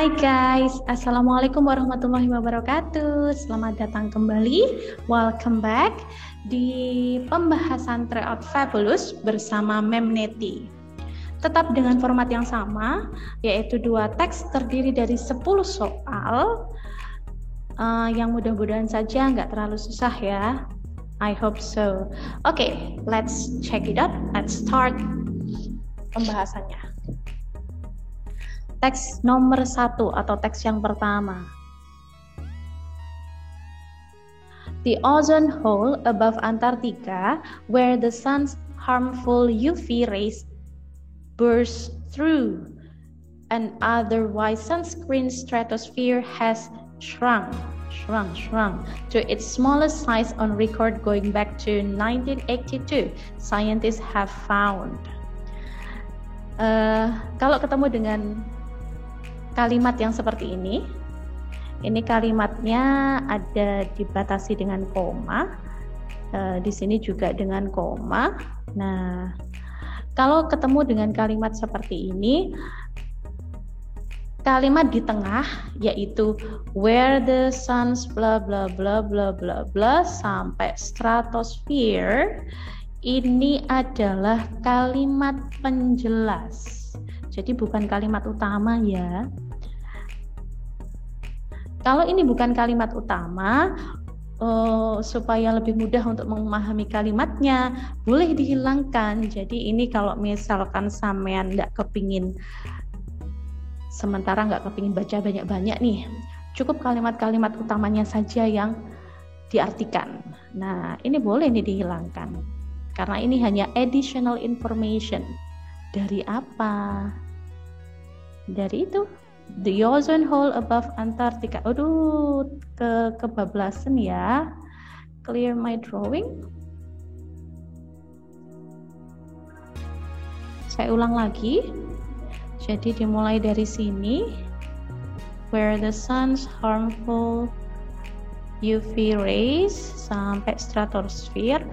Hai guys, Assalamualaikum warahmatullahi wabarakatuh. Selamat datang kembali, welcome back di pembahasan Tryout Fabulous bersama Mem Neti. Tetap dengan format yang sama, yaitu 2 teks terdiri dari 10 soal yang mudah-mudahan saja nggak terlalu susah ya. I hope so. Okay, let's check it out. Let's start pembahasannya. Teks nomor 1 atau teks yang pertama. The ozone hole above Antarctica, where the sun's harmful UV rays burst through an otherwise sunscreen stratosphere, has shrunk to its smallest size on record going back to 1982, scientists have found. Kalau ketemu dengan kalimat yang seperti ini kalimatnya ada dibatasi dengan koma, di sini juga dengan koma. Nah, kalau ketemu dengan kalimat seperti ini, kalimat di tengah yaitu where the sun's bla bla bla bla bla bla sampai stratosphere, ini adalah kalimat penjelas. Jadi bukan kalimat utama ya. Kalau ini bukan kalimat utama, supaya lebih mudah untuk memahami kalimatnya, boleh dihilangkan. Jadi ini kalau misalkan sampean nggak kepingin baca banyak-banyak nih, cukup kalimat-kalimat utamanya saja yang diartikan. Nah, ini boleh nih dihilangkan. Karena ini hanya additional information. Dari apa? Dari itu, the ozone hole above Antarctica. Aduh, kebablasan ya. Clear my drawing. Saya ulang lagi. Jadi dimulai dari sini. Where the sun's harmful UV rays sampai stratosphere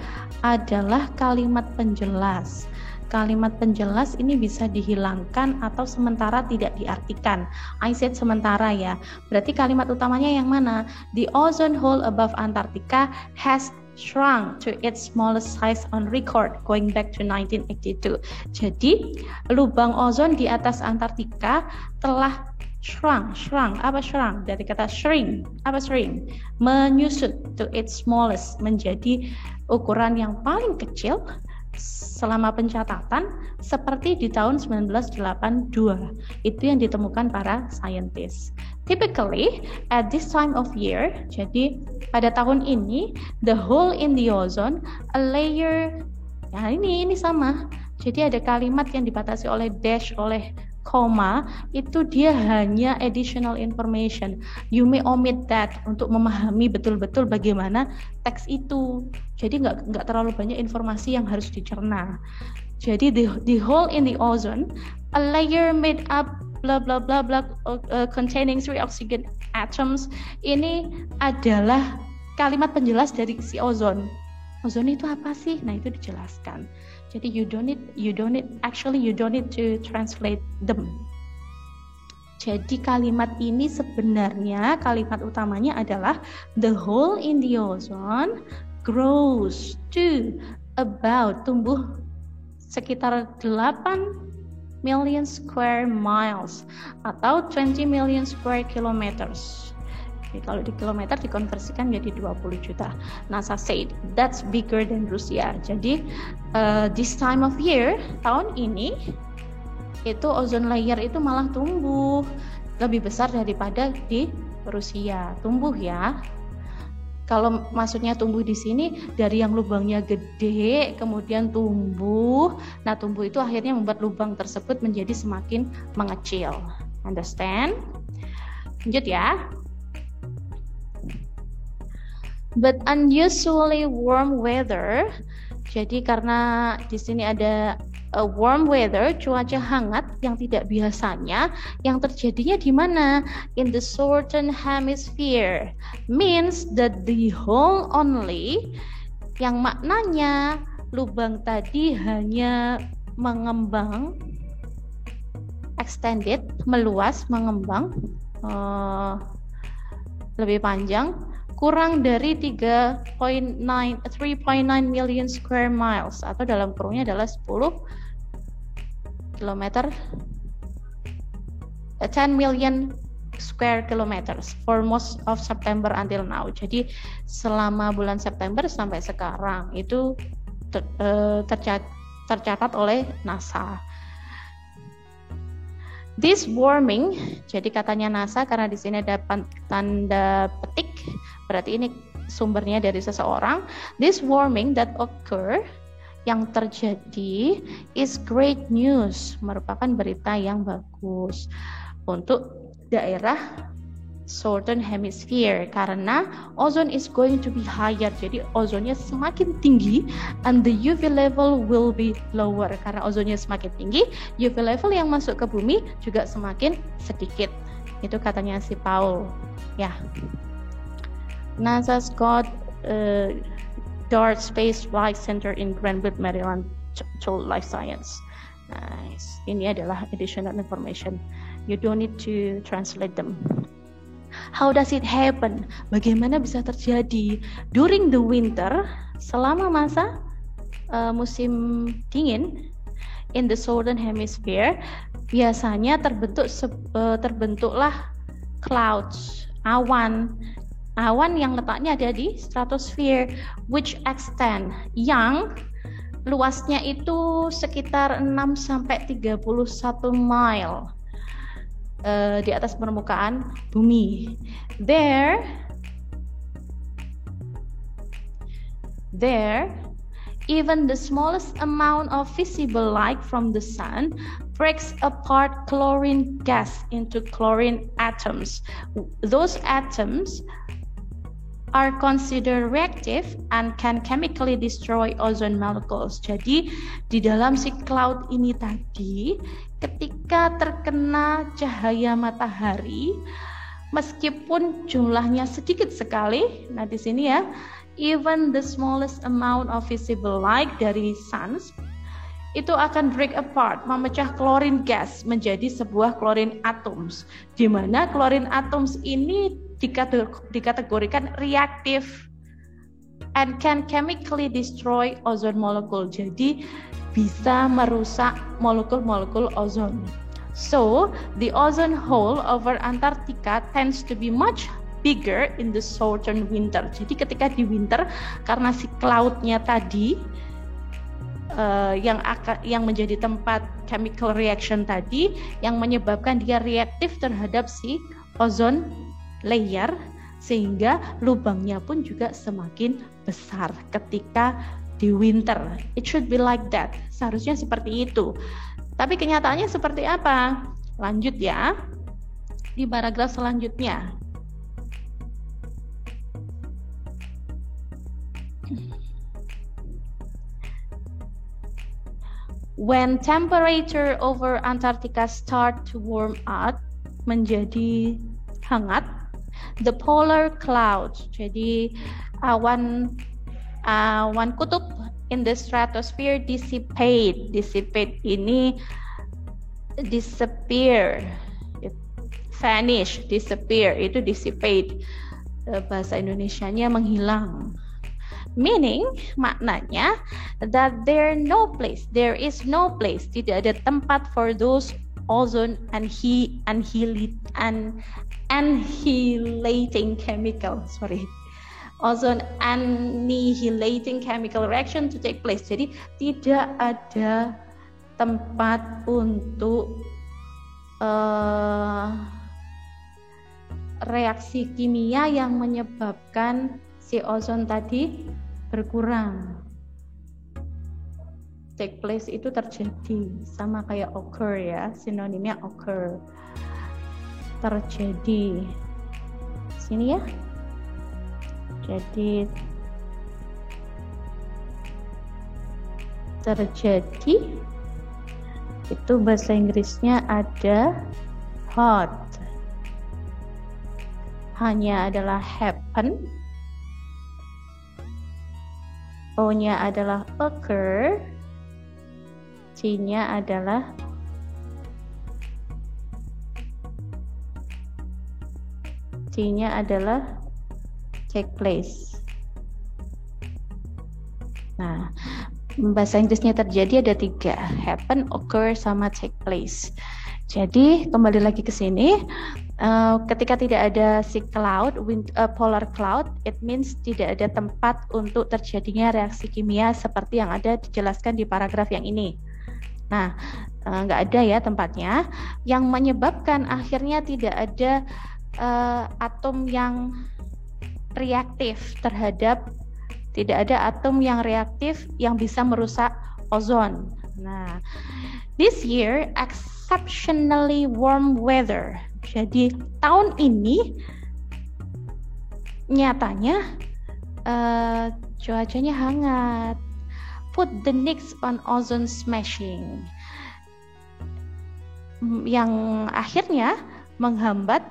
adalah kalimat penjelas. Kalimat penjelas ini bisa dihilangkan atau sementara tidak diartikan. I said sementara ya. Berarti kalimat utamanya yang mana? The ozone hole above Antarctica has shrunk to its smallest size on record going back to 1982. Jadi, lubang ozon di atas Antartika telah shrunk. Apa shrunk? Dari kata shrink. Apa shrink? Menyusut to its smallest, menjadi ukuran yang paling kecil selama pencatatan seperti di tahun 1982. Itu yang ditemukan para scientist. Typically at this time of year, jadi pada tahun ini, the hole in the ozone, a layer, ya ini sama. Jadi ada kalimat yang dibatasi oleh dash, oleh koma, itu dia hanya additional information. You may omit that untuk memahami betul-betul bagaimana teks itu. Jadi nggak terlalu banyak informasi yang harus dicerna. Jadi the hole in the ozone, a layer made up bla bla bla bla containing 3 oxygen atoms, ini adalah kalimat penjelas dari si ozon. Ozon itu apa sih? Nah, itu dijelaskan. Jadi you don't need to translate them. Jadi kalimat ini sebenarnya kalimat utamanya adalah the hole in the ozone grows to about, tumbuh sekitar 8 million square miles atau 20 million square kilometers. Jadi kalau di kilometer dikonversikan jadi 20 juta. NASA said that's bigger than Rusia. Jadi this time of year, tahun ini itu ozone layer itu malah tumbuh lebih besar daripada di Rusia. Tumbuh ya. Kalau maksudnya tumbuh di sini dari yang lubangnya gede kemudian tumbuh. Nah, tumbuh itu akhirnya membuat lubang tersebut menjadi semakin mengecil. Understand? Lanjut ya. But unusually warm weather. Jadi karena di sini ada warm weather, cuaca hangat yang tidak biasanya, yang terjadinya di mana? In the southern hemisphere. Means that the hole only, yang maknanya lubang tadi hanya mengembang extended, meluas, mengembang, lebih panjang, kurang dari 3.9 million square miles, atau dalam kurungnya adalah 10 kilometer, 10 million square kilometers for most of September until now. Jadi selama bulan September sampai sekarang itu tercatat oleh NASA. This warming, jadi katanya NASA, karena di sini ada tanda petik, berarti ini sumbernya dari seseorang. This warming that occur, yang terjadi, is great news, merupakan berita yang bagus untuk daerah Southern Hemisphere, karena ozone is going to be higher. Jadi ozonnya semakin tinggi, and the UV level will be lower. Karena ozonnya semakin tinggi, UV level yang masuk ke bumi juga semakin sedikit. Itu katanya si Paul. Ya. NASA's Goddard Space Flight Center in Greenwood, Maryland told Life Science. Nice. Ini adalah additional information. You don't need to translate them. How does it happen? Bagaimana bisa terjadi during the winter, selama masa musim dingin in the southern hemisphere? Biasanya terbentuklah clouds, awan yang letaknya ada di stratosphere, which extend, yang luasnya itu sekitar 6 sampai 31 mile di atas permukaan bumi. There, even the smallest amount of visible light from the sun breaks apart chlorine gas into chlorine atoms. Those atoms are considered reactive and can chemically destroy ozone molecules. Jadi di dalam si cloud ini tadi, ketika terkena cahaya matahari, meskipun jumlahnya sedikit sekali, nah di sini ya, even the smallest amount of visible light dari suns itu akan break apart, memecah chlorine gas menjadi sebuah chlorine atoms, di mana chlorine atoms ini dikategorikan reaktif and can chemically destroy ozone molecule. Jadi bisa merusak molekul-molekul ozon. So, the ozone hole over Antarctica tends to be much bigger in the southern winter. Jadi ketika di winter, karena si cloud-nya tadi yang menjadi tempat chemical reaction tadi, yang menyebabkan dia reaktif terhadap si ozone layer, sehingga lubangnya pun juga semakin besar ketika di winter. It should be like that. Seharusnya seperti itu. Tapi kenyataannya seperti apa? Lanjut ya. Di paragraf selanjutnya. When temperature over Antarctica start to warm up, menjadi hangat, the polar clouds, jadi awan kutub in the stratosphere dissipate ini disappear, vanish, disappear itu dissipate, bahasa Indonesianya menghilang, meaning maknanya that there is no place, tidak ada tempat for those ozone annihilating chemical reaction to take place. Jadi tidak ada tempat untuk reaksi kimia yang menyebabkan si ozon tadi berkurang. Take place itu terjadi, sama kayak occur ya, sinonimnya occur, terjadi. Sini ya. Jadi terjadi itu bahasa Inggrisnya ada hot, hanya adalah happen, O-nya adalah occur, C-nya adalah T-nya adalah take place. Nah, bahasa Inggrisnya terjadi ada 3, happen, occur, sama take place. Jadi kembali lagi ke sini, ketika tidak ada si cloud, polar cloud, it means tidak ada tempat untuk terjadinya reaksi kimia seperti yang ada dijelaskan di paragraf yang ini. Nah, nggak ada ya tempatnya, yang menyebabkan akhirnya tidak ada atom yang reaktif terhadap, tidak ada atom yang reaktif yang bisa merusak ozon. Nah, this year exceptionally warm weather. Jadi tahun ini nyatanya cuacanya hangat. Put the nix on ozone smashing. Yang akhirnya menghambat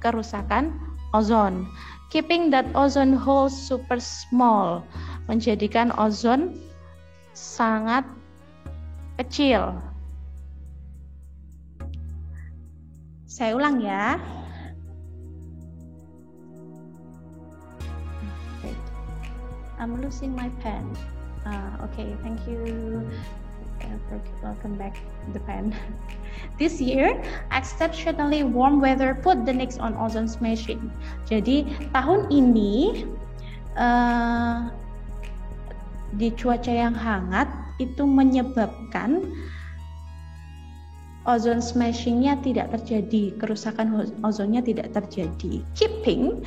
kerusakan ozon. Keeping that ozone hole super small, menjadikan ozon sangat kecil. Saya ulang ya. I'm losing my pen. Okay, thank you. Welcome back the pen. This year, exceptionally warm weather put the nix on ozone smashing. Jadi tahun ini di cuaca yang hangat itu menyebabkan ozone smashing-nya tidak terjadi, kerusakan ozonnya tidak terjadi. Keeping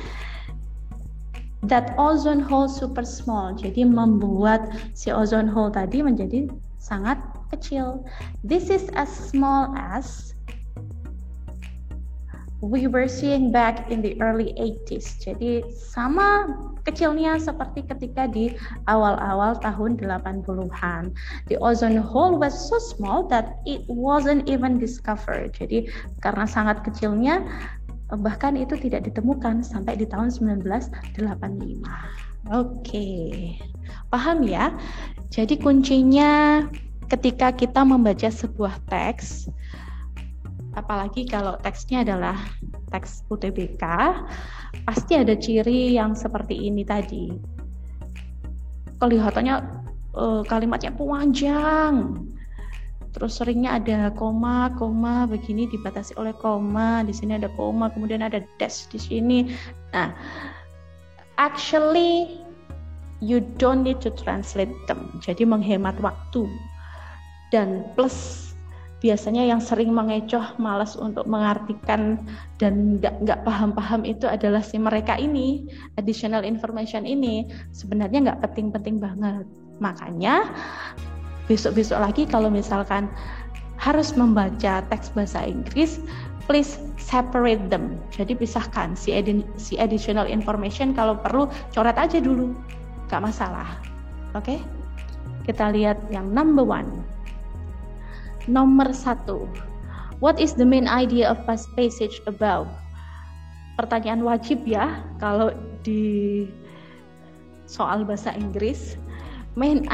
that ozone hole super small, jadi membuat si ozone hole tadi menjadi sangat kecil. This is as small as we were seeing back in the early 80s. Jadi sama kecilnya seperti ketika di awal-awal tahun 80-an. The ozone hole was so small that it wasn't even discovered. Jadi karena sangat kecilnya, bahkan itu tidak ditemukan sampai di tahun 1985. Oke, paham ya? Jadi kuncinya ketika kita membaca sebuah teks, apalagi kalau teksnya adalah teks UTBK, pasti ada ciri yang seperti ini tadi. Kelihatannya kalimatnya panjang, terus seringnya ada koma begini, dibatasi oleh koma, di sini ada koma, kemudian ada dash di sini. Nah, actually you don't need to translate them. Jadi menghemat waktu. Dan plus biasanya yang sering mengecoh, malas untuk mengartikan dan nggak paham-paham itu adalah si mereka ini, additional information ini sebenarnya nggak penting-penting banget. Makanya besok-besok lagi kalau misalkan harus membaca teks bahasa Inggris, please separate them. Jadi pisahkan si additional information, kalau perlu coret aja dulu, gak masalah. Oke? Kita lihat yang number 1. Nomor 1. What is the main idea of passage above? Pertanyaan wajib ya kalau di soal bahasa Inggris. Main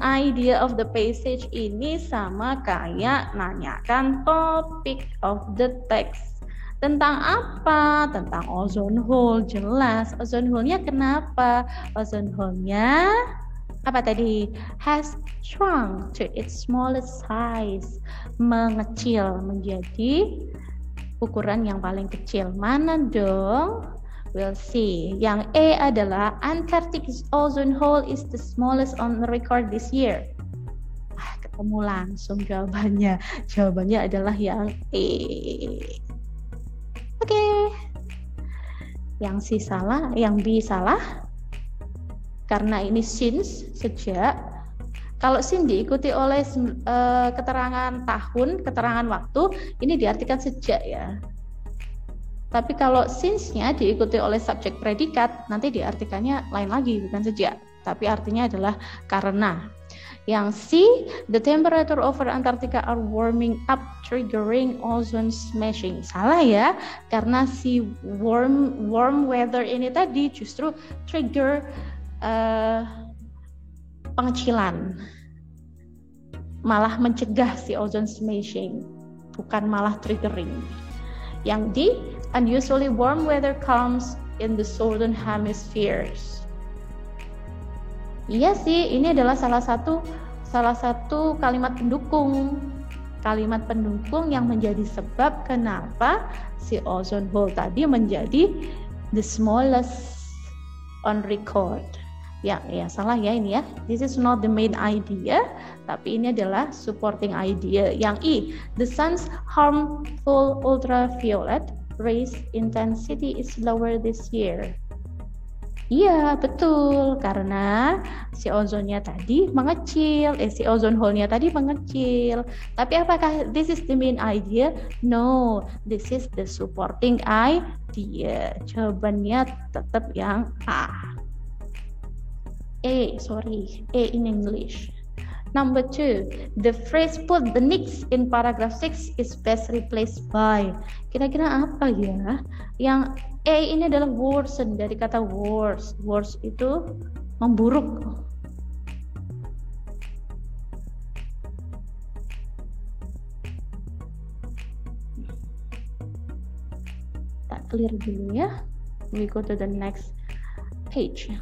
idea of the passage ini sama kayak nanyakan topic of the text. Tentang apa? Tentang ozone hole. Jelas, ozone hole-nya kenapa? Ozone hole-nya apa tadi? Has shrunk to its smallest size. Mengecil menjadi ukuran yang paling kecil. Mana dong? We'll see. Yang E adalah Antarctic ozone hole is the smallest on record this year. Ketemu langsung jawabannya. Jawabannya adalah yang E. Oke. Yang C salah, yang B salah. Karena ini since, sejak. Kalau sin diikuti oleh keterangan tahun, keterangan waktu, ini diartikan sejak ya. Tapi kalau since-nya diikuti oleh subjek predikat, nanti diartikannya lain lagi, bukan sejak, tapi artinya adalah karena. Yang C, the temperature over Antarctica are warming up, triggering ozone smashing. Salah ya, karena si warm weather ini tadi justru trigger pengecilan, malah mencegah si ozone smashing, bukan malah triggering. Yang D, Unusually warm weather comes in the southern hemispheres. Iya sih, ini adalah salah satu kalimat pendukung. Kalimat pendukung yang menjadi sebab kenapa si ozone hole tadi menjadi the smallest on record. Ya salah ya ini ya. This is not the main idea, tapi ini adalah supporting idea. Yang I, the sun's harmful ultraviolet rays intensity is lower this year. Iya betul, karena si ozonnya tadi mengecil, si ozone hole-nya tadi mengecil. Tapi apakah this is the main idea? No, this is the supporting idea. Jawabannya tetap yang A. A in English. Number 2, the phrase put the next in paragraph 6 is best replaced by. Kira-kira apa ya? Yang A ini adalah worsen, dari kata worse. Worse itu memburuk. Tak clear dulu ya. We go to the next page.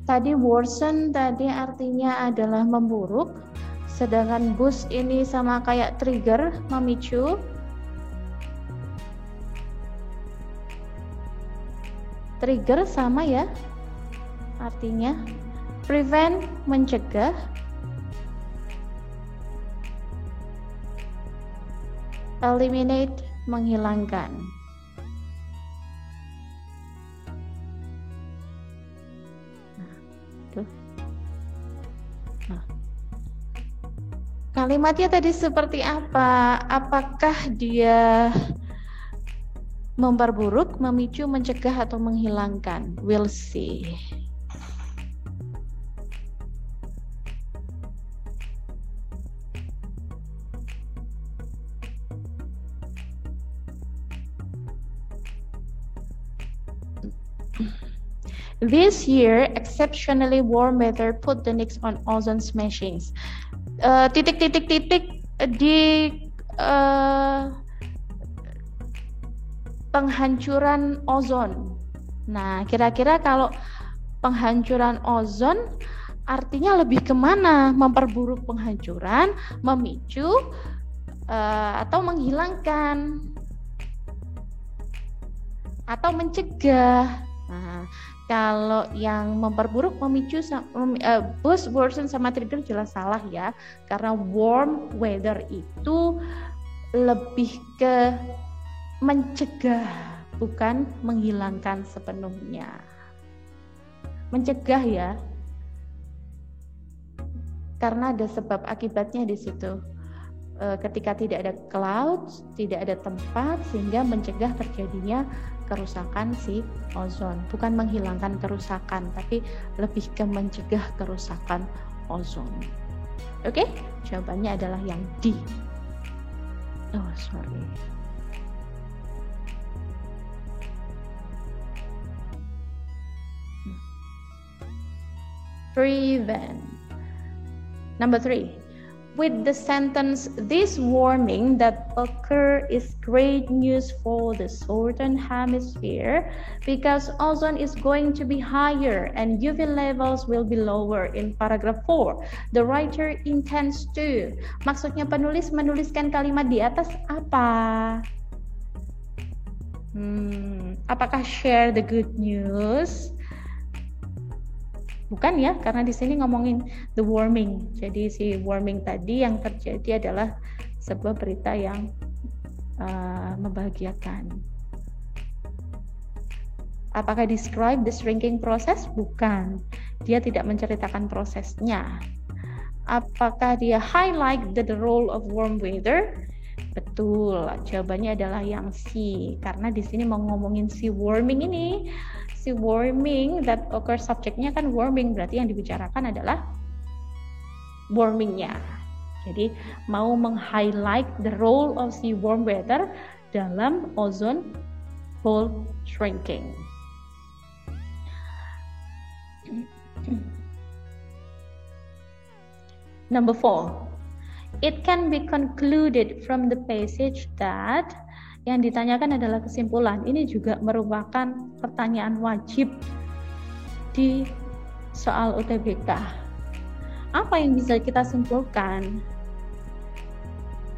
Tadi worsen tadi artinya adalah memburuk, sedangkan boost ini sama kayak trigger, memicu. Trigger sama ya artinya. Prevent, mencegah. Eliminate, menghilangkan. Kalimatnya tadi seperti apa? Apakah dia memperburuk, memicu, mencegah, atau menghilangkan? We'll see. This year, exceptionally warm weather put the next on ozone smashings. Titik-titik-titik di penghancuran ozon. Nah, kira-kira kalau penghancuran ozon artinya lebih kemana? Memperburuk penghancuran, memicu, atau menghilangkan, atau mencegah. Nah, kalau yang memperburuk, memicu, boost, worsen sama trigger jelas salah ya, karena warm weather itu lebih ke mencegah, bukan menghilangkan sepenuhnya. Mencegah ya, karena ada sebab akibatnya di situ. Ketika tidak ada clouds, tidak ada tempat, sehingga mencegah terjadinya kerusakan si ozon, bukan menghilangkan kerusakan, tapi lebih ke mencegah kerusakan ozon. Oke, jawabannya adalah yang D. Oh, sorry. Prevent. Number 3. With the sentence, this warming that occur is great news for the southern hemisphere because ozone is going to be higher and UV levels will be lower in paragraph 4. The writer intends to. Maksudnya penulis menuliskan kalimat di atas apa? Apakah share the good news? Bukan ya, karena di sini ngomongin the warming. Jadi si warming tadi yang terjadi adalah sebuah berita yang membahagiakan. Apakah describe the shrinking process? Bukan. Dia tidak menceritakan prosesnya. Apakah dia highlight the role of warm weather? Betul. Jawabannya adalah yang C, karena di sini mau ngomongin si warming ini. sea warming that occurs, subjeknya kan warming, berarti yang dibicarakan adalah warmingnya. Jadi mau meng-highlight the role of sea warm weather dalam ozone hole shrinking. Number 4, it can be concluded from the passage that, yang ditanyakan adalah kesimpulan. Ini juga merupakan pertanyaan wajib di soal UTBK. Apa yang bisa kita simpulkan?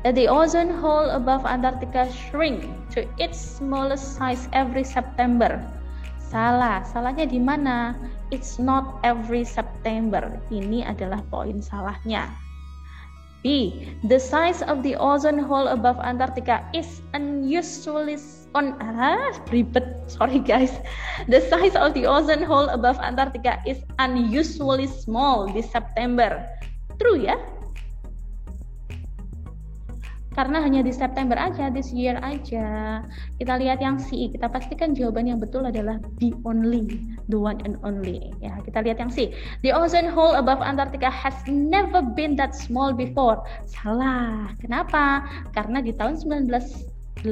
The ozone hole above Antarctica shrink to its smallest size every September. Salahnya di mana? It's not every September. Ini adalah poin salahnya. B. The size of the ozone hole above Antarctica is unusually The size of the ozone hole above Antarctica is unusually small this September. True ya? Karena hanya di September aja, this year aja. Kita lihat yang C. Kita pastikan jawaban yang betul adalah B only, the one and only. Ya, kita lihat yang C. The ozone hole above Antarctica has never been that small before. Salah. Kenapa? Karena di tahun 1982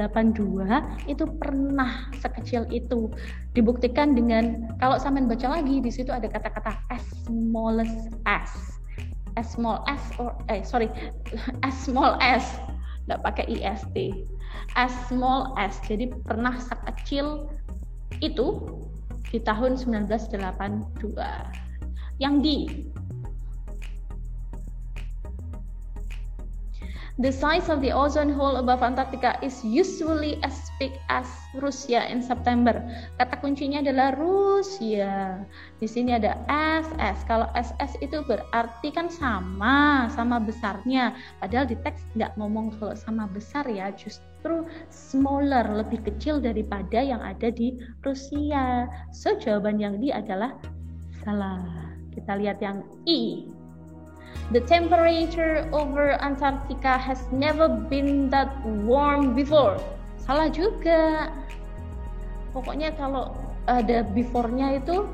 itu pernah sekecil itu. Dibuktikan dengan, kalau sampean baca lagi, di situ ada kata-kata as smallest as. As small as, as small as. Nggak pakai IST, as small as, jadi pernah sekecil itu di tahun 1982. Yang D, the size of the ozone hole above Antarctica is usually as big as Rusia in September. Kata kuncinya adalah Rusia. Di sini ada SS. Kalau SS itu berarti kan sama besarnya. Padahal di teks nggak ngomong kalau sama besar ya, justru smaller, lebih kecil daripada yang ada di Rusia. So jawaban yang D adalah salah. Kita lihat yang E. The temperature over Antarctica has never been that warm before. Salah juga. Pokoknya kalau ada before-nya itu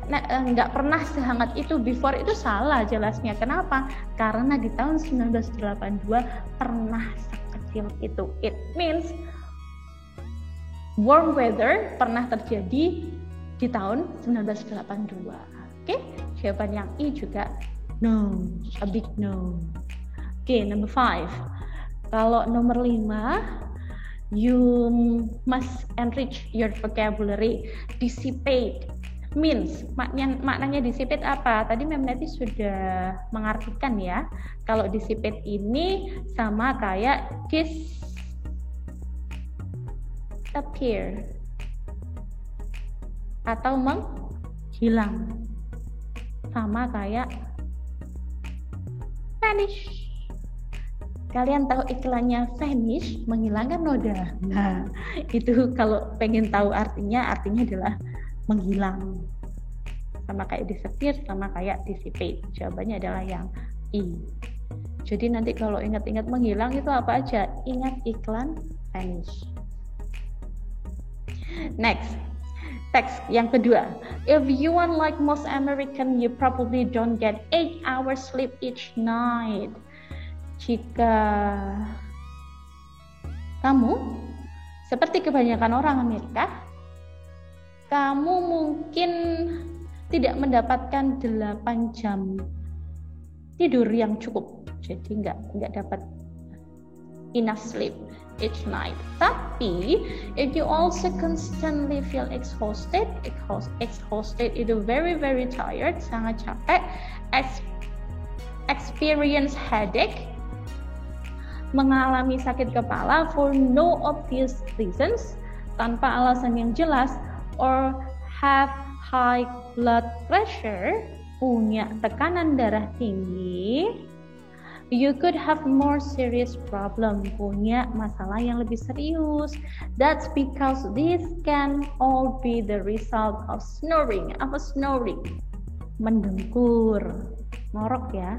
nggak pernah sehangat itu. Before itu salah jelasnya. Kenapa? Karena di tahun 1982 pernah sekecil itu. It means warm weather pernah terjadi di tahun 1982. Oke, jawaban yang I juga no, a big no. Oke, number 5. Kalau nomor 5, you must enrich your vocabulary. Dissipate means, maknanya dissipate apa? Tadi Mem Neti sudah mengartikan ya. Kalau dissipate ini sama kayak disappear atau menghilang. Sama kayak vanish. Kalian tahu iklannya vanish, menghilangkan noda. Nah, itu kalau pengen tahu artinya adalah menghilang. Sama kayak disappear, sama kayak dissipate. Jawabannya adalah yang I. Jadi nanti kalau ingat-ingat menghilang itu apa aja? Ingat iklan vanish. Next. Teks yang kedua. If you are like most American, you probably don't get 8 hours sleep each night. Jika kamu seperti kebanyakan orang Amerika, kamu mungkin tidak mendapatkan 8 jam tidur yang cukup. Jadi nggak dapat enough sleep each night. Tapi if you also constantly feel exhausted itu very very tired, sangat capek, experience headache, mengalami sakit kepala for no obvious reasons, tanpa alasan yang jelas, or have high blood pressure, punya tekanan darah tinggi, you could have more serious problem, punya masalah yang lebih serius. That's because this can all be the result of snoring. Apa snoring? Mendengkur, ngorok ya.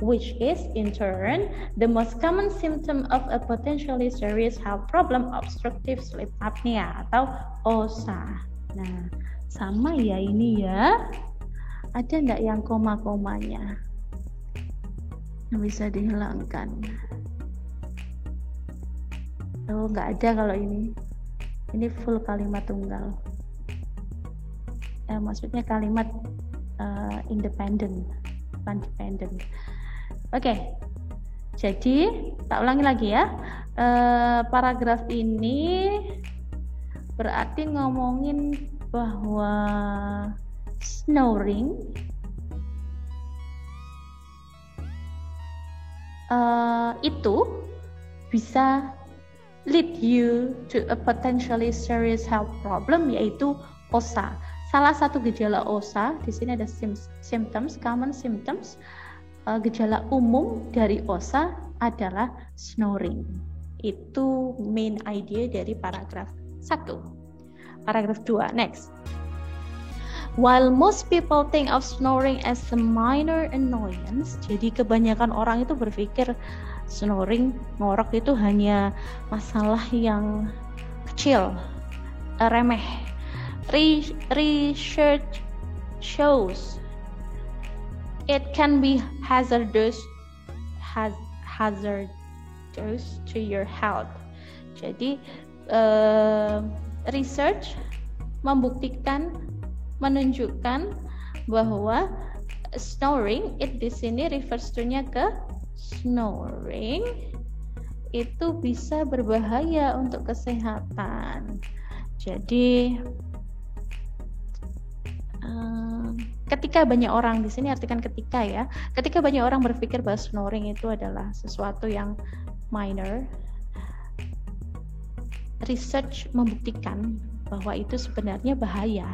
Which is in turn the most common symptom of a potentially serious health problem, obstructive sleep apnea atau OSA. Nah, sama ya ini ya. Ada enggak yang koma-komanya? Yang bisa dihilangkan. Oh, enggak ada kalau ini. Ini full kalimat tunggal. Maksudnya kalimat independent, bukan dependent. Oke. Jadi, tak ulangi lagi ya. Paragraf ini berarti ngomongin bahwa snoring itu bisa lead you to a potentially serious health problem, yaitu OSA. Salah satu gejala OSA di sini ada symptoms, common symptoms. Gejala umum dari OSA adalah snoring. Itu main idea dari paragraf 1. Paragraf 2, next. While most people think of snoring as a minor annoyance, jadi kebanyakan orang itu berpikir snoring, ngorok itu hanya masalah yang kecil, remeh. Research shows it can be hazardous to your health. Jadi research menunjukkan bahwa snoring, di sini refers to-nya ke snoring, itu bisa berbahaya untuk kesehatan. Jadi ketika banyak orang, di sini artikan ketika ya, ketika banyak orang berpikir bahwa snoring itu adalah sesuatu yang minor, research membuktikan bahwa itu sebenarnya bahaya.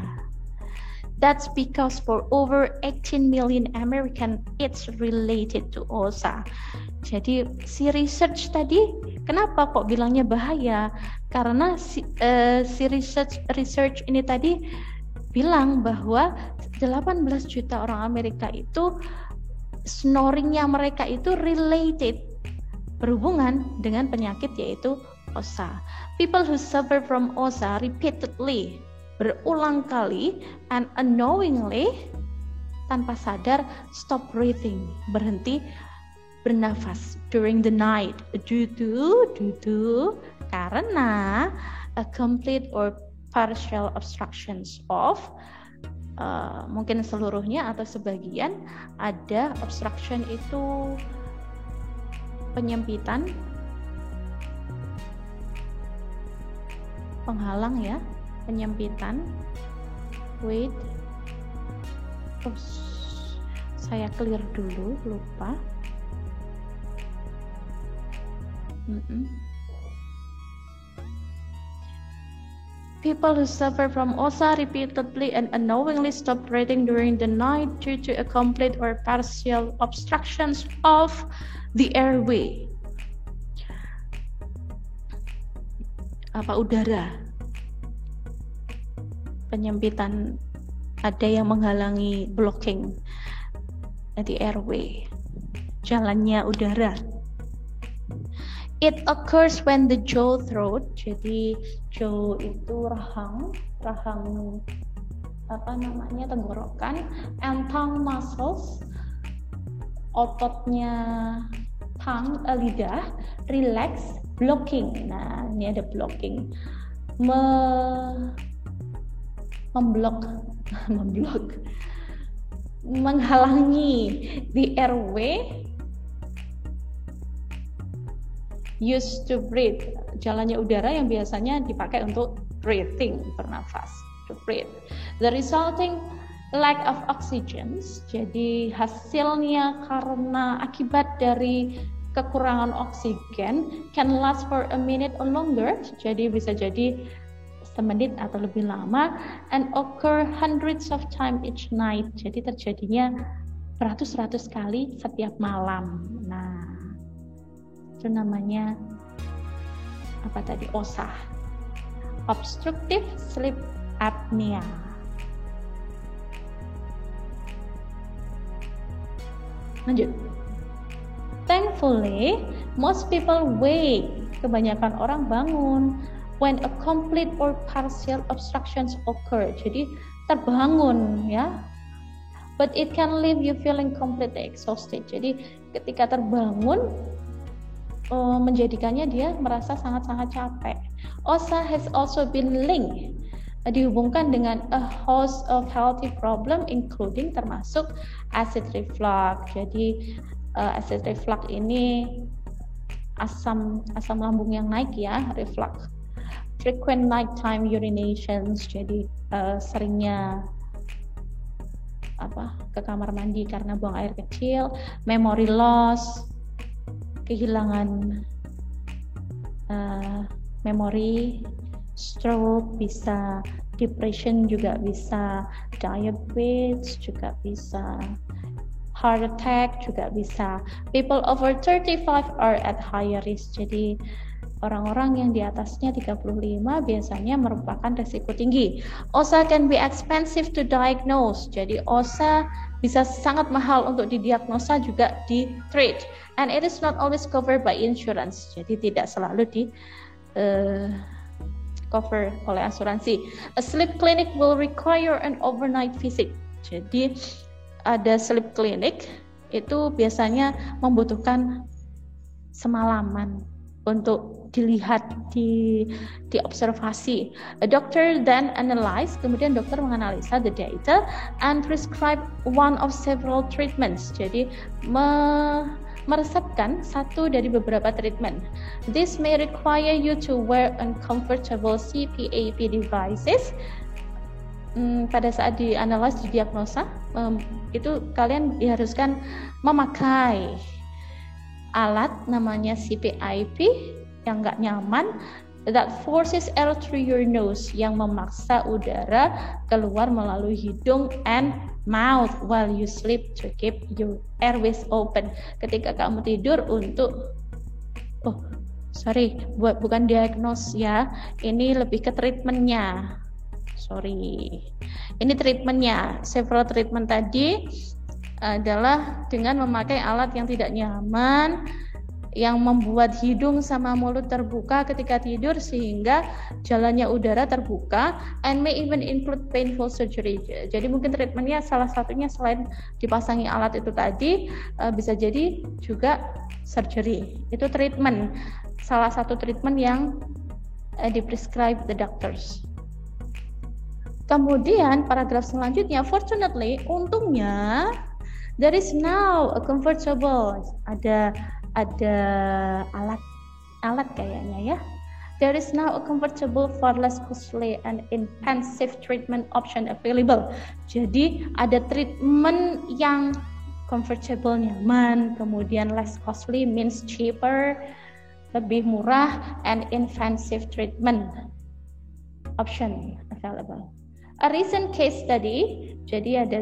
That's because for over 18 million American, it's related to OSA. Jadi si research tadi, kenapa kok bilangnya bahaya? Karena si research ini tadi bilang bahwa 18 juta orang Amerika itu snoringnya mereka itu related, berhubungan dengan penyakit yaitu OSA. People who suffer from OSA repeatedly, berulang kali and unknowingly, tanpa sadar, stop breathing, berhenti bernafas during the night due to karena a complete or partial obstructions of mungkin seluruhnya atau sebagian, ada obstruction itu penyempitan, penghalang ya, penyempitan. Wait, saya clear dulu, lupa. People who suffer from OSA repeatedly and unknowingly stop breathing during the night due to a complete or partial obstructions of the airway. Udara. Penyempitan, ada yang menghalangi, blocking the airway, jalannya udara. It occurs when the jaw throat, jadi jaw itu rahang tenggorokan, and tongue muscles, ototnya tongue, lidah, relax, blocking. Nah, ini ada blocking, menghalangi the airway used to breathe, jalannya udara yang biasanya dipakai untuk breathing, bernafas, to breathe. The resulting lack of oxygen, jadi hasilnya karena akibat dari kekurangan oksigen, can last for a minute or longer, jadi bisa jadi semenit atau lebih lama, and occur hundreds of times each night, jadi terjadinya beratus-ratus kali setiap malam. Nah, itu namanya apa tadi? OSA, obstructive sleep apnea. Lanjut. Thankfully, most people wake. Kebanyakan orang bangun when a complete or partial obstructions occur. Jadi terbangun ya. But it can leave you feeling completely exhausted. Jadi ketika terbangun menjadikannya dia merasa sangat-sangat capek. OSA has also been linked, dihubungkan dengan a host of healthy problem including termasuk acid reflux. Jadi acid reflux ini asam lambung yang naik ya, reflux. Frequent nighttime urinations, jadi seringnya ke kamar mandi karena buang air kecil. Memory loss, kehilangan memori. Stroke bisa, depression juga bisa, diabetes juga bisa, heart attack juga bisa. People over 35 are at higher risk. Jadi orang-orang yang di atasnya 35 biasanya merupakan risiko tinggi. OSA can be expensive to diagnose. Jadi OSA bisa sangat mahal untuk didiagnosa, juga di treat. And it is not always covered by insurance. Jadi tidak selalu di cover oleh asuransi. A sleep clinic will require an overnight visit. Jadi ada sleep clinic itu biasanya membutuhkan semalaman untuk dilihat, diobservasi. A doctor then analyze, kemudian dokter menganalisa the data and prescribe one of several treatments. Jadi meresepkan satu dari beberapa treatment. This may require you to wear uncomfortable CPAP devices. Pada saat dianalisis, didiagnosa, itu kalian diharuskan memakai alat namanya CPAP yang nggak nyaman, that forces air through your nose, yang memaksa udara keluar melalui hidung and mouth while you sleep to keep your airways open. Ketika kamu tidur untuk bukan diagnose ya, ini lebih ke treatmentnya. Ini treatmentnya. Several treatment tadi adalah dengan memakai alat yang tidak nyaman, yang membuat hidung sama mulut terbuka ketika tidur sehingga jalannya udara terbuka, and may even include painful surgery. Jadi mungkin treatmentnya salah satunya selain dipasangi alat itu tadi, bisa jadi juga surgery. Itu treatment, salah satu treatment yang di-prescribe the doctors. Kemudian paragraf selanjutnya, fortunately, untungnya, there is now a comfortable, ada alat kayaknya ya. There is now a comfortable, far less costly and intensive treatment option available. Jadi ada treatment yang comfortable, nyaman, kemudian less costly means cheaper, lebih murah, and intensive treatment option available. A recent case study, jadi ada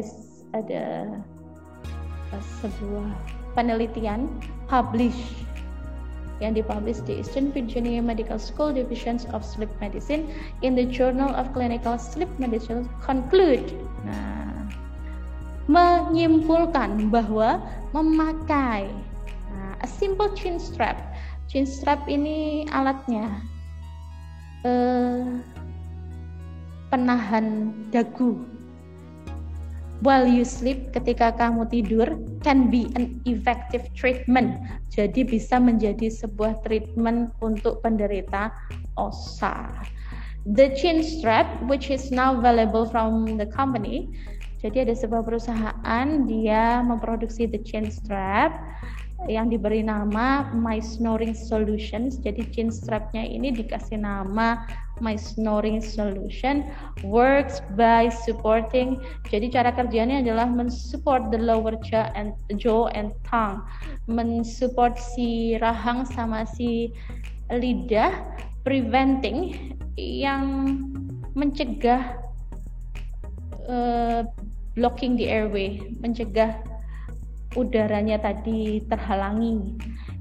sebuah penelitian yang dipublish di Eastern Virginia Medical School Division of Sleep Medicine in the Journal of Clinical Sleep Medicine conclude, menyimpulkan bahwa memakai a simple chin strap ini alatnya penahan dagu while you sleep, ketika kamu tidur, can be an effective treatment. Jadi bisa menjadi sebuah treatment untuk penderita OSA. The chin strap, which is now available from the company. Jadi ada sebuah perusahaan, dia memproduksi the chin strap yang diberi nama My Snoring Solutions. Jadi chin strapnya ini dikasih nama My Snoring Solution, works by supporting. Jadi cara kerjanya adalah mensupport the lower jaw and tongue, mensupport si rahang sama si lidah, preventing, yang mencegah blocking the airway, mencegah udaranya tadi terhalangi.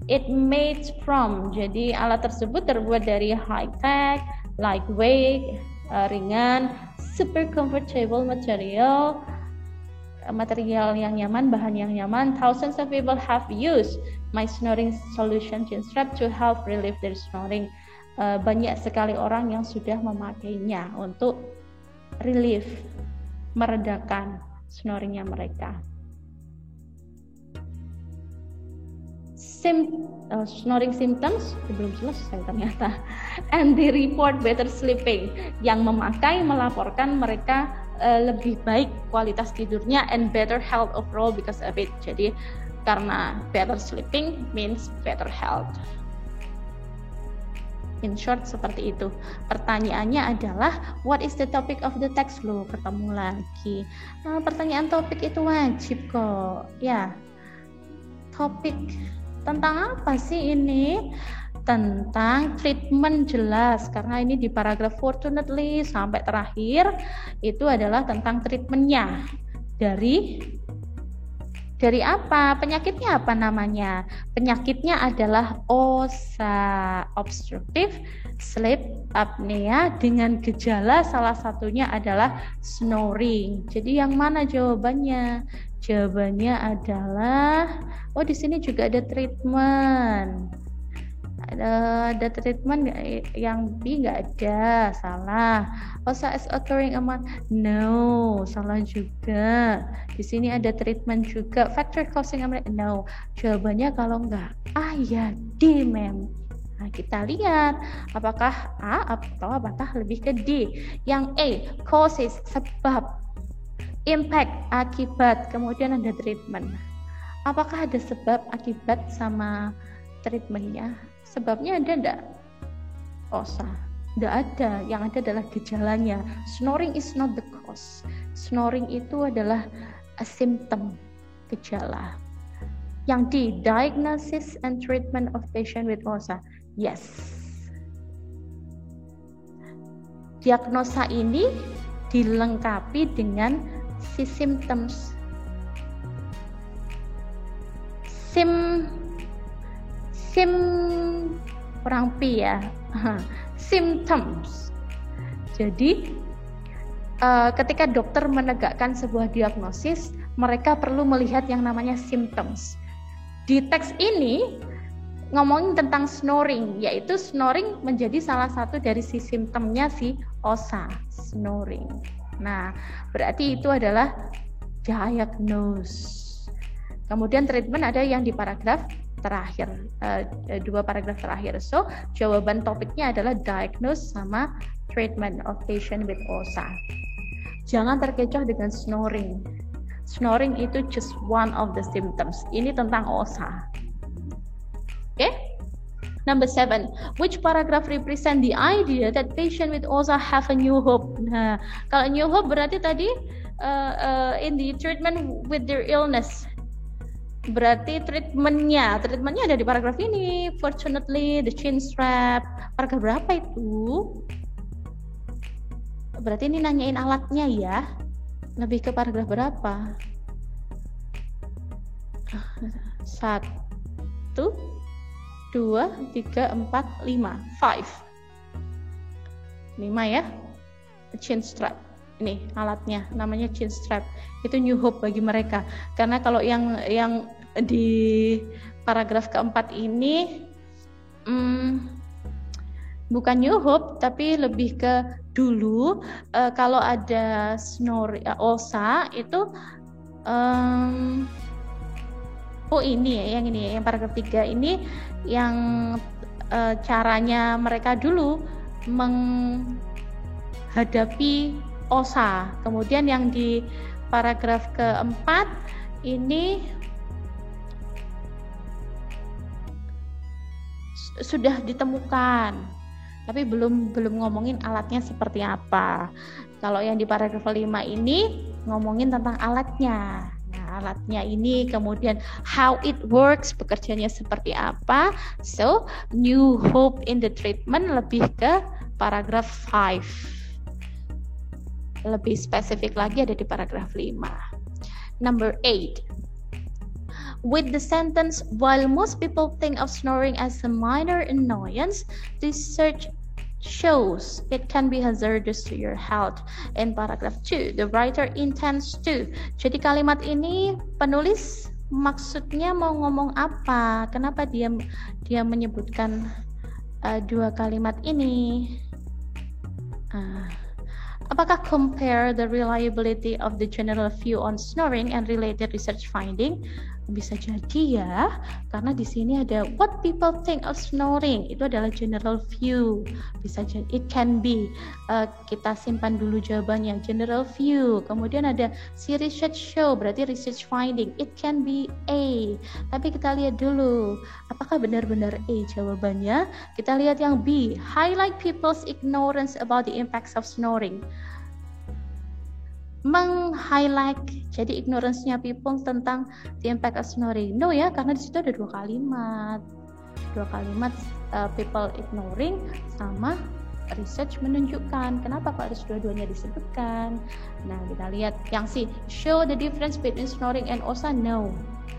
It made from, jadi alat tersebut terbuat dari high tech, lightweight, ringan, super comfortable material yang nyaman, bahan yang nyaman. Thousands of people have used My Snoring Solution chin strap to help relieve their snoring. banyak sekali orang yang sudah memakainya untuk relief, meredakan snoringnya mereka. Snoring symptoms belum selesai ternyata. And they report better sleeping. Yang memakai melaporkan mereka lebih baik kualitas tidurnya and better health overall because of it. Jadi karena better sleeping means better health. In short seperti itu. Pertanyaannya adalah what is the topic of the text? Loh, ketemu lagi. Pertanyaan topik itu wajib kok. Ya. Topik tentang apa sih ini? Tentang treatment jelas, karena ini di paragraf fortunately sampai terakhir itu adalah tentang treatmentnya. Dari apa? Penyakitnya apa namanya? Penyakitnya adalah OSA, obstructive sleep apnea, dengan gejala salah satunya adalah snoring. Jadi yang mana jawabannya? Jawabannya adalah di sini juga ada treatment. Ada treatment, yang B nggak ada, salah. OSA is occurring among, no, salah juga. Di sini ada treatment juga. Factor causing amnesia, no. Jawabannya kalau nggak A ya D, mem. Nah, kita lihat apakah A atau apakah lebih ke D. Yang A, causes, sebab, impact, akibat, kemudian ada treatment. Apakah ada sebab, akibat sama treatmentnya? Sebabnya ada enggak? OSA. Enggak ada. Yang ada adalah gejalanya. Snoring is not the cause. Snoring itu adalah a symptom, gejala. Yang D, diagnosis and treatment of patient with OSA. Yes. Diagnosa ini dilengkapi dengan si symptoms. Kurang P ya. Symptoms. Jadi ketika dokter menegakkan sebuah diagnosis, mereka perlu melihat yang namanya symptoms. Di teks ini ngomongin tentang snoring, yaitu snoring menjadi salah satu dari si simptomnya si OSA, snoring. Nah, berarti itu adalah diagnose. Kemudian treatment ada yang di paragraf terakhir, 2 paragraf terakhir. So, jawaban topiknya adalah diagnose sama treatment of patient with OSA. Jangan terkecoh dengan snoring. Snoring itu just one of the symptoms. Ini tentang OSA. Okay? Number 7. Which paragraph represent the idea that patient with OSA have a new hope? Nah, kalau new hope berarti tadi in the treatment with their illness. Berarti treatmentnya ada di paragraf ini. Fortunately, the chin strap. Paragraf berapa itu? Berarti ini nanyain alatnya ya. Lebih ke paragraf berapa? 1, 2, 3, 4, 5. 5 ya. Chin strap. Ini alatnya, namanya chin strap. Itu new hope bagi mereka. Karena kalau yang di paragraf keempat ini bukan new hope, tapi lebih ke dulu kalau ada snoring OSA itu ini ya, yang paragraf 3 ini yang caranya mereka dulu menghadapi OSA. Kemudian yang di paragraf keempat ini sudah ditemukan, tapi belum ngomongin alatnya seperti apa. Kalau yang di paragraf 5 ini ngomongin tentang alatnya. Nah, alatnya ini kemudian how it works, bekerjanya seperti apa. So, new hope in the treatment lebih ke paragraf 5. Lebih spesifik lagi ada di paragraf 5. Number 8. With the sentence, while most people think of snoring as a minor annoyance, research shows it can be hazardous to your health. In paragraph 2, the writer intends to. Jadi kalimat ini penulis maksudnya mau ngomong apa? Kenapa dia menyebutkan dua kalimat ini. Apakah compare the reliability of the general view on snoring and related research finding? Bisa jadi ya, karena di sini ada what people think of snoring, itu adalah general view. Bisa jadi, it can be, kita simpan dulu jawabannya, general view. Kemudian ada si research show, berarti research finding, it can be A. Tapi kita lihat dulu, apakah benar-benar A jawabannya? Kita lihat yang B, highlight people's ignorance about the impacts of snoring. Meng-highlight, jadi ignorance-nya people tentang the impact of snoring. No ya, karena di situ ada dua kalimat people ignoring sama research menunjukkan. Kenapa kok harus dua-duanya disebutkan? Nah, kita lihat yang C, show the difference between snoring and OSA. No,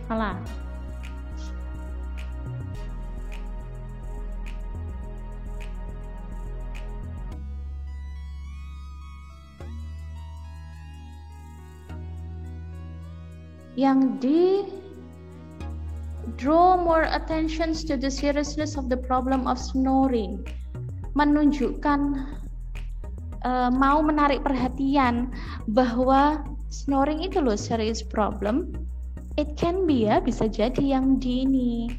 salah. Yang D, draw more attention to the seriousness of the problem of snoring. Menunjukkan, mau menarik perhatian bahwa snoring itu loh serious problem. It can be ya, bisa jadi yang D ini.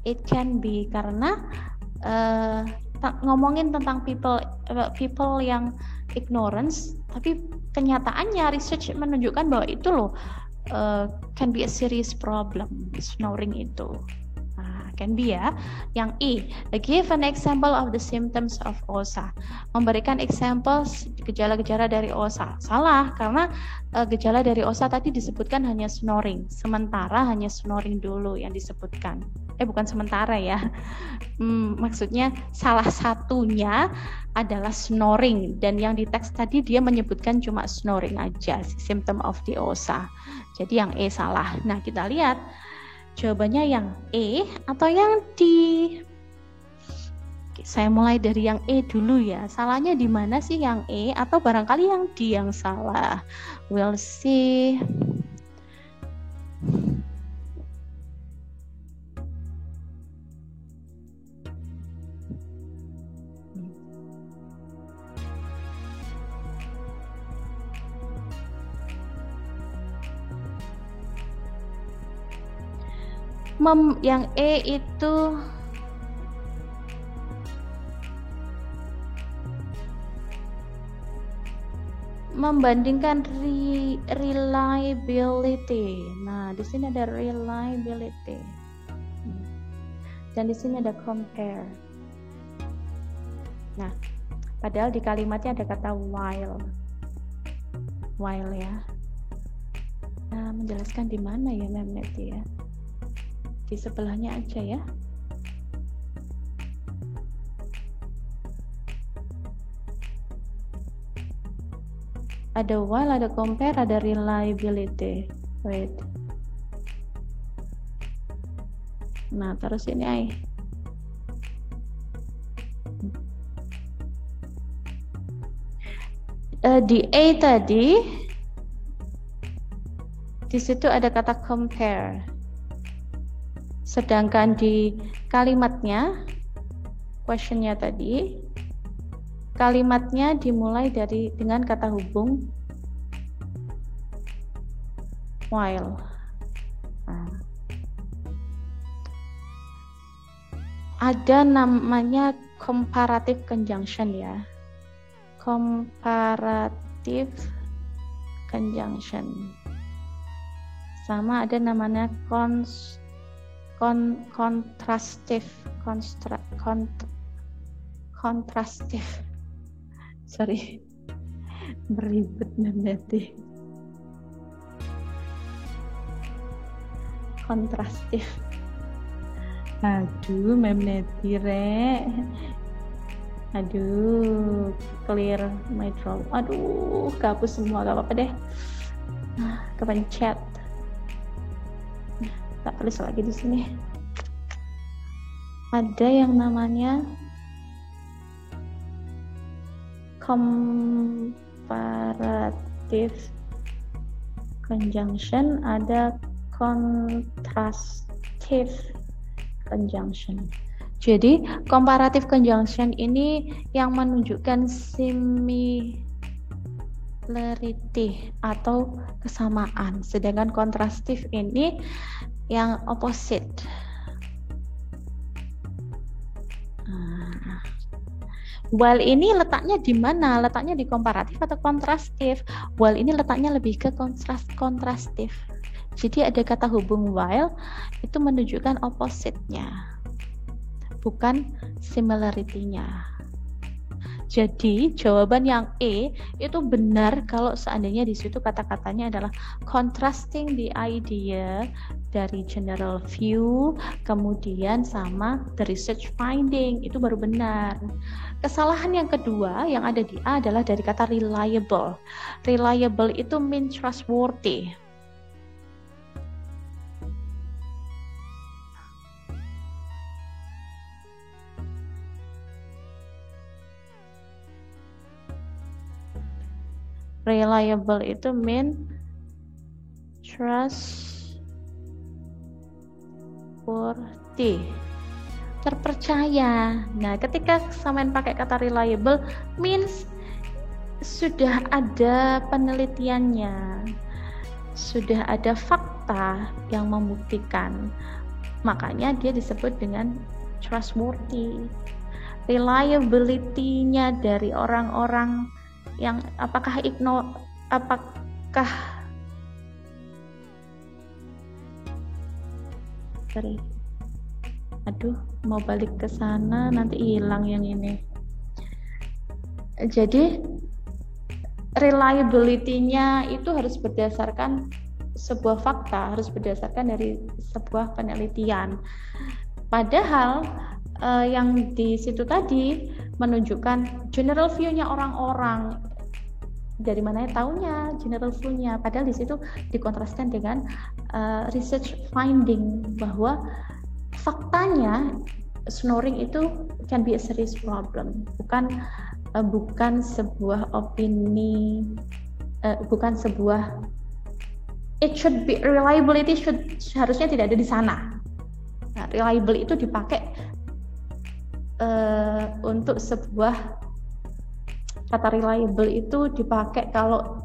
It can be, karena ngomongin tentang people yang ignorance, tapi kenyataannya research menunjukkan bahwa itu loh can be a serious problem, snoring itu. Can be ya. Yang E, give an example of the symptoms of OSA. Memberikan example gejala-gejala dari OSA. Salah, karena gejala dari OSA tadi disebutkan hanya snoring. Sementara hanya snoring dulu yang disebutkan. Bukan sementara ya. Maksudnya salah satunya adalah snoring, dan yang di teks tadi dia menyebutkan cuma snoring aja, symptom of the OSA. Jadi yang E salah. Nah, kita lihat jawabannya yang E atau yang D. Oke, saya mulai dari yang E dulu ya. Salahnya di mana sih yang E, atau barangkali yang D yang salah? We'll see. Yang E itu membandingkan reliability. Nah, di sini ada reliability. Dan di sini ada compare. Nah, padahal di kalimatnya ada kata while. While ya. Nah, menjelaskan di mana ya Memneti ya? Di sebelahnya aja ya. Ada while, ada compare, ada reliability. Wait. Nah, terus ini ay. Di A tadi, di situ ada kata compare. Sedangkan di kalimatnya, questionnya tadi, kalimatnya dimulai dengan kata hubung while. Nah, ada namanya comparative conjunction ya. Comparative conjunction. Sama ada namanya contrastive. Sorry, beribet nanti. Contrastive. Aduh, Memneti re. Aduh, clear my throat. Aduh, hapus semua, gak apa-apa deh. Kepencet. Tak tulis lagi di sini. Ada yang namanya comparative conjunction, ada contrastive conjunction. Jadi comparative conjunction ini yang menunjukkan similarity atau kesamaan, sedangkan kontrastif ini yang opposite. While ini letaknya di mana? Letaknya di komparatif atau kontrastif? While ini letaknya lebih ke kontrastif. Jadi ada kata hubung while itu menunjukkan opposite-nya, bukan similarity-nya. Jadi jawaban yang E itu benar kalau seandainya di situ kata-katanya adalah contrasting the idea dari general view kemudian sama the research finding, itu baru benar. Kesalahan yang kedua yang ada di A adalah dari kata reliable. Reliable itu mean trustworthy. Reliable itu mean trustworthy, terpercaya. Nah, ketika sampean pakai kata reliable means sudah ada penelitiannya, sudah ada fakta yang membuktikan. Makanya dia disebut dengan trustworthy. Reliability-nya dari orang-orang yang apakah mau balik ke sana nanti hilang yang ini. Jadi reliability-nya itu harus berdasarkan sebuah fakta, harus berdasarkan dari sebuah penelitian. Padahal yang di situ tadi menunjukkan general view-nya orang-orang. Dari mana ya taunya general view-nya? Padahal di situ dikontraskan dengan research finding bahwa faktanya snoring itu can be a serious problem, bukan sebuah opini, bukan sebuah it should be reliability harusnya tidak ada di sana. Nah, reliable itu dipakai untuk sebuah kata reliable itu dipakai kalau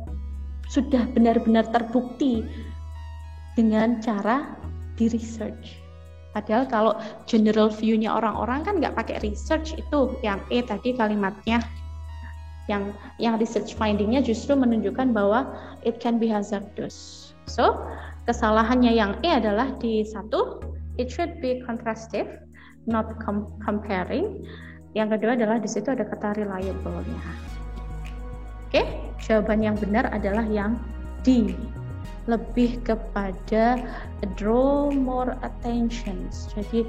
sudah benar-benar terbukti dengan cara di research. Padahal kalau general view-nya orang-orang kan nggak pakai research, itu yang E tadi kalimatnya. Yang research finding-nya justru menunjukkan bahwa it can be hazardous. So, kesalahannya yang E adalah di 1, it should be contrastive, not comparing. Yang kedua adalah di situ ada kata reliable-nya. Oke, jawaban yang benar adalah yang D. Lebih kepada draw more attention. Jadi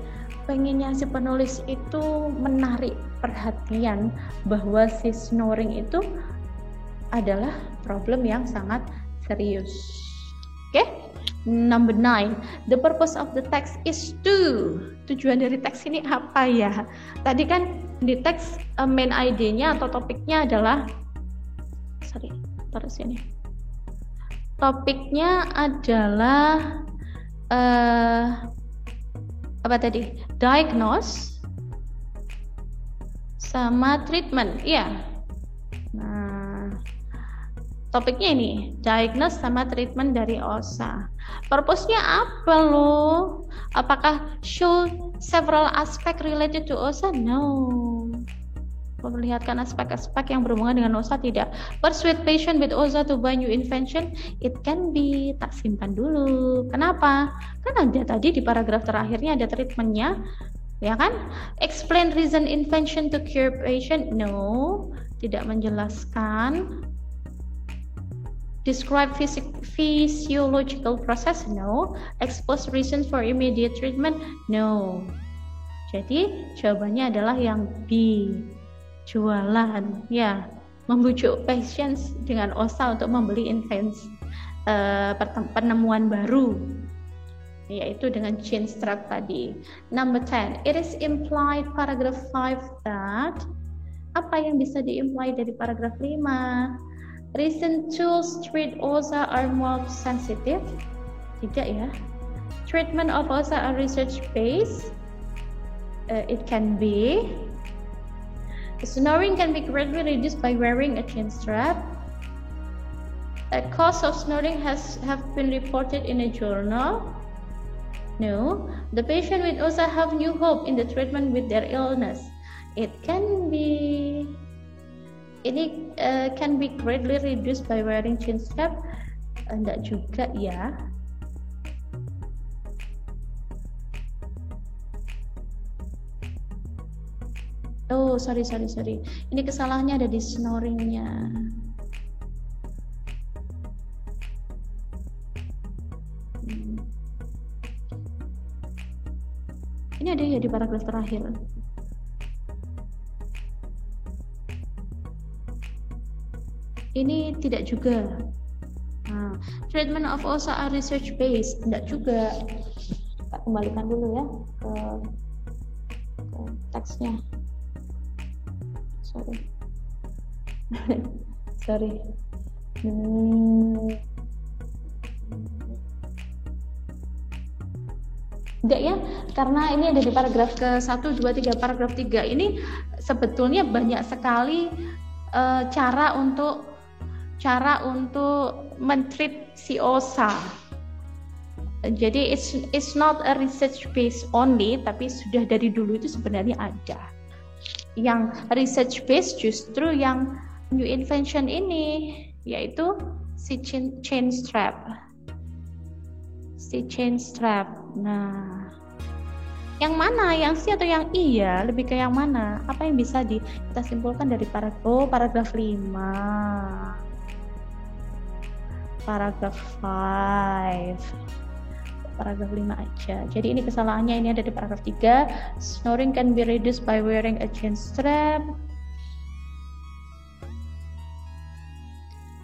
pengennya si penulis itu menarik perhatian bahwa si snoring itu adalah problem yang sangat serius. Oke, number 9. The purpose of the text is to. Tujuan dari teks ini apa ya? Tadi kan di teks main idenya atau topiknya adalah topiknya adalah apa tadi? Diagnose sama treatment. Iya. Nah, topiknya ini diagnose sama treatment dari OSA. Purpose-nya apa loh? Apakah show several aspect related to OSA? No. Memperlihatkan aspek-aspek yang berhubungan dengan OSA, tidak. Persuade patient with OSA to buy new invention, it can be. Tak simpan dulu. Kenapa? Kan ada tadi di paragraf terakhirnya ada treatmentnya, ya kan? Explain reason invention to cure patient, no, tidak menjelaskan. Describe physiological process, no. Expose reasons for immediate treatment, no. Jadi jawabannya adalah yang B. Jualan, ya, membujuk patients dengan OSA untuk membeli penemuan baru, yaitu dengan chain strap tadi. Number 10, it is implied paragraph 5 that, apa yang bisa di-imply dari paragraph 5? Recent tools treat OSA are more sensitive. Tidak ya. Treatment of OSA are research based. it can be snoring can be greatly reduced by wearing a chin strap. A cause of snoring have been reported in a journal. No. The patient with OSA have new hope in the treatment with their illness. It can be can be greatly reduced by wearing chin strap. Enggak juga ya. Oh, sorry. Ini kesalahannya ada di snoringnya. Ini ada ya di paragraf terakhir. Ini tidak juga. Nah, treatment of OSA are research based, tidak juga. Kita kembalikan dulu ya ke teksnya. Sorry. Enggak ya, karena ini ada di paragraf ke 1, 2, 3, paragraf 3 ini sebetulnya banyak sekali cara untuk men-treat si OSA. Jadi it's not a research based only, tapi sudah dari dulu itu sebenarnya ada. Yang research based justru yang new invention ini, yaitu si chain strap. Nah, yang mana? Yang C atau yang I ya? Lebih ke yang mana? Apa yang bisa kita simpulkan dari paragraf 5. Paragraf 5. Paragraf 5 aja. Jadi ini kesalahannya ini ada di paragraf 3. Snoring can be reduced by wearing a chin strap.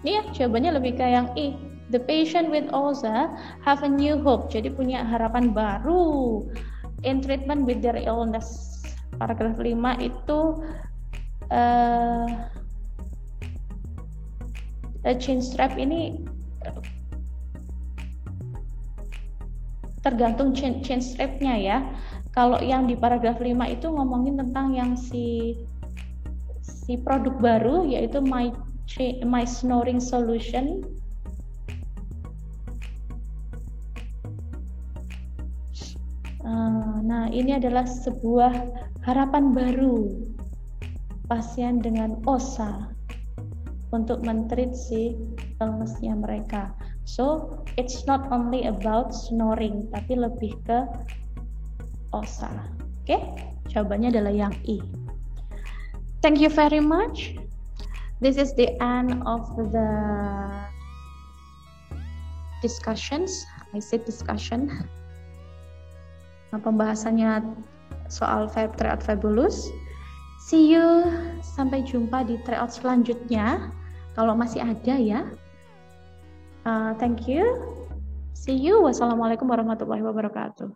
Ini ya, jawabannya lebih ke yang I. The patient with OSA have a new hope. Jadi punya harapan baru in treatment with their illness. Paragraf 5 itu chin strap ini tergantung chin strapnya ya. Kalau yang di paragraf 5 itu ngomongin tentang yang si produk baru, yaitu my snoring solution. Nah, ini adalah sebuah harapan baru pasien dengan OSA untuk men-treat si illness-nya mereka. So, it's not only about snoring, tapi lebih ke OSA. Oke? Jawabannya adalah yang I. Thank you very much. This is the end of the discussions. I said discussion. Pembahasannya soal tryout fabulous. See you, sampai jumpa di tryout selanjutnya kalau masih ada ya. Thank you. See you. Wassalamualaikum warahmatullahi wabarakatuh.